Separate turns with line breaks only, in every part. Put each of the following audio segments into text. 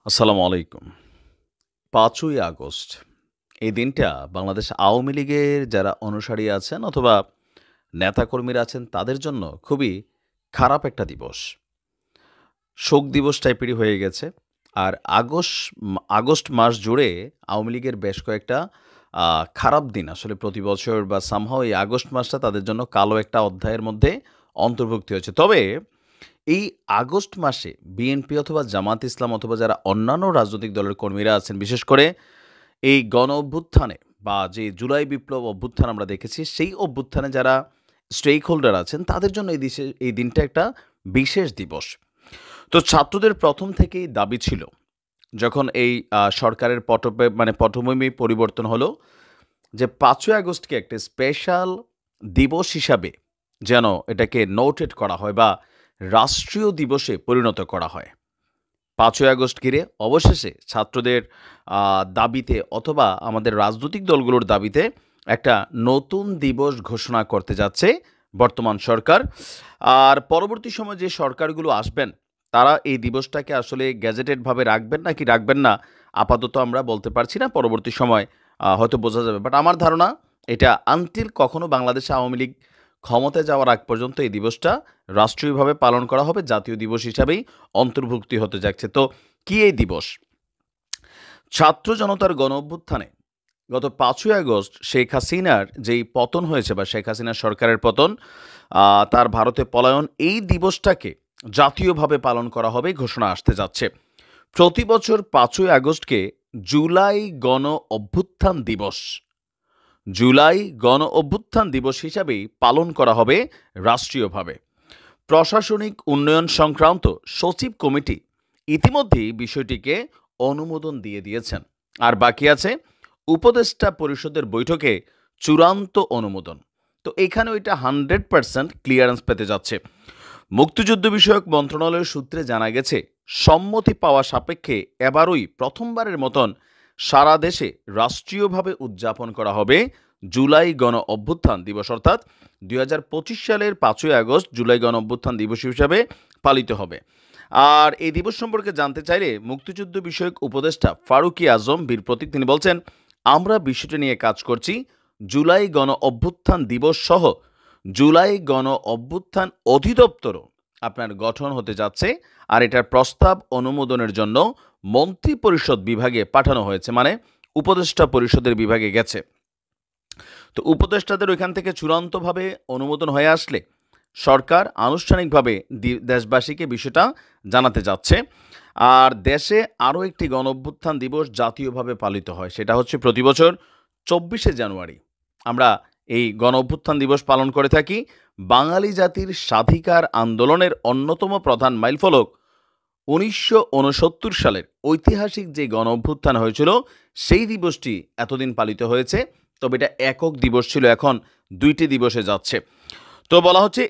আসসালামু আলাইকুম। ৫ই আগস্ট এই দিনটা বাংলাদেশ আওয়ামী লীগের যারা অনুসারী আছেন অথবা নেতাকর্মীরা আছেন তাদের জন্য খুবই খারাপ একটা দিবস। শোক দিবস টাইপেরই হয়ে গেছে। আর আগস্ট মাস জুড়ে আওয়ামী লীগের বেশ কয়েকটা আ খারাপ দিন আসলে প্রতি বছর বা সামহাউ এই আগস্ট মাসটা তাদের জন্য কালো একটা অধ্যায়ের মধ্যে অন্তর্ভুক্তি হয়েছে। তবে এই আগস্ট মাসে বিএনপি অথবা জামাত ইসলাম অথবা যারা অন্যান্য রাজনৈতিক দলের কর্মীরা আছেন, বিশেষ করে এই গণ-অভ্যুত্থানে বা যে জুলাই বিপ্লব অভ্যুত্থান আমরা দেখেছি, সেই অভ্যুত্থানে যারা স্টেক হোল্ডার আছেন, তাদের জন্য এই দিনটা একটা বিশেষ দিবস। তো ছাত্রদের ১ম থেকেই দাবি ছিল, যখন এই সরকারের পটভূমি পরিবর্তন হলো, যে ৫ই আগস্টকে একটা স্পেশাল দিবস হিসাবে যেন এটাকে নোটেড করা হয় বা রাষ্ট্রীয় দিবসে পরিণত করা হয়। ৫ই আগস্ট ঘিরে অবশেষে ছাত্রদের দাবিতে অথবা আমাদের রাজনৈতিক দলগুলোর দাবিতে একটা নতুন দিবস ঘোষণা করতে যাচ্ছে বর্তমান সরকার। আর পরবর্তী সময়ে যে সরকারগুলো আসবেন, তারা এই দিবসটাকে আসলে গ্যাজেটেড ভাবে রাখবেন নাকি রাখবেন না, আপাতত আমরা বলতে পারছি না। পরবর্তী সময় হয়তো বোঝা যাবে। বাট আমার ধারণা এটা আনটিল কখনো বাংলাদেশে আওয়ামী লীগ ক্ষমতায় যাওয়ার আগ পর্যন্ত এই দিবসটা রাষ্ট্রীয়ভাবে পালন করা হবে, জাতীয় দিবস হিসাবেই অন্তর্ভুক্তি হতে যাচ্ছে। তো কি এই দিবস? ছাত্র জনতার গণ-অভ্যুত্থানে গত ৫ই আগস্ট শেখ হাসিনার যেই পতন হয়েছে বা শেখ হাসিনার সরকারের পতন, তার ভারতে পলায়ন, এই দিবসটাকে জাতীয়ভাবে পালন করা হবে ঘোষণা আসতে যাচ্ছে। প্রতি বছর ৫ই আগস্টকে জুলাই গণ অভ্যুত্থান দিবস জুলাই গণ অভ্যুত্থান দিবস হিসাবেই পালন করা হবে রাষ্ট্রীয়ভাবে। প্রশাসনিক উন্নয়ন সংক্রান্ত সচিব কমিটি ইতিমধ্যেই বিষয়টিকে অনুমোদন দিয়ে দিয়েছেন। আর বাকি আছে উপদেষ্টা পরিষদের বৈঠকে চূড়ান্ত অনুমোদন। তো এখানেও এটা 100% ক্লিয়ারেন্স পেতে যাচ্ছে। মুক্তিযুদ্ধ বিষয়ক মন্ত্রণালয়ের সূত্রে জানা গেছে, সম্মতি পাওয়া সাপেক্ষে এবারই প্রথমবারের মতন সারা দেশে রাষ্ট্রীয়ভাবে উদযাপন করা হবে জুলাই গণ অভ্যুত্থান দিবস, অর্থাৎ ২০২৫ সালের ৫ই আগস্ট জুলাই গণ অভ্যুত্থান দিবস হিসাবে পালিত হবে। আর এই দিবস সম্পর্কে জানতে চাইলে মুক্তিযুদ্ধ বিষয়ক উপদেষ্টা ফারুকী আজম বীর প্রতীক তিনি বলছেন, আমরা বিষয়টি নিয়ে কাজ করছি। জুলাই গণ অভ্যুত্থান দিবস সহ জুলাই গণ অভ্যুত্থান অধিদপ্তরও আপনার গঠন হতে যাচ্ছে। আর এটার প্রস্তাব অনুমোদনের জন্য মন্ত্রিপরিষদ বিভাগে পাঠানো হয়েছে, মানে উপদেষ্টা পরিষদের বিভাগে গেছে। তো উপদেষ্টাদের ওইখান থেকে চূড়ান্তভাবে অনুমোদন হয়ে আসলে সরকার আনুষ্ঠানিকভাবে দেশবাসীকে বিষয়টা জানাতে যাচ্ছে। আর দেশে আরও একটি গণঅভ্যুত্থান দিবস জাতীয়ভাবে পালিত হয়, সেটা হচ্ছে প্রতি বছর ২৪শে জানুয়ারি আমরা এই গণঅভ্যুত্থান দিবস পালন করে থাকি। বাঙালি জাতির স্বাধিকার আন্দোলনের অন্যতম প্রধান মাইলফলক ১৯৬৯ সালের ঐতিহাসিক যে গণঅভ্যুত্থান হয়েছিল, সেই দিবসটি এতদিন পালিত হয়েছে। তবে এটা একক দিবস ছিল, এখন ২টি দিবসে যাচ্ছে। তো বলা হচ্ছে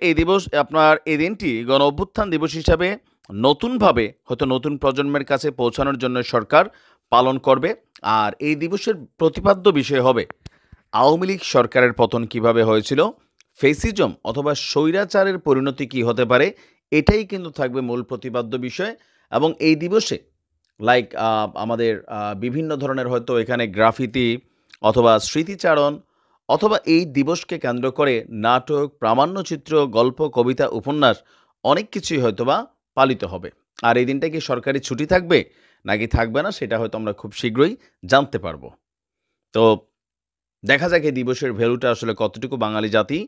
এই দিনটি গণ অভ্যুত্থান দিবস হিসাবে নতুনভাবে হয়তো নতুন প্রজন্মের কাছে পৌঁছানোর জন্য সরকার পালন করবে। আর এই দিবসের প্রতিপাদ্য বিষয় হবে আওয়ামী লীগ সরকারের পতন কিভাবে হয়েছিল, ফেসিজম অথবা স্বৈরাচারের পরিণতি কি হতে পারে, এটাই কিন্তু থাকবে মূল প্রতিপাদ্য বিষয়। এবং এই দিবসে আমাদের বিভিন্ন ধরনের হয়তো এখানে গ্রাফিতি অথবা স্মৃতিচারণ অথবা এই দিবসকে কেন্দ্র করে নাটক, প্রামাণ্যচিত্র, গল্প, কবিতা, উপন্যাস অনেক কিছুই হয়তোবা পালিত হবে। আর এই দিনটা কি সরকারি ছুটি থাকবে নাকি থাকবে না, সেটা হয়তো আমরা খুব শীঘ্রই জানতে পারবো। তো দেখা যাক এই দিবসের ভ্যালুটা আসলে কতটুকু বাঙালি জাতি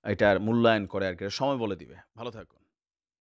এটার মূল্যায়ন করে, আর কি সময় বলে দিবে। ভালো থাকুন।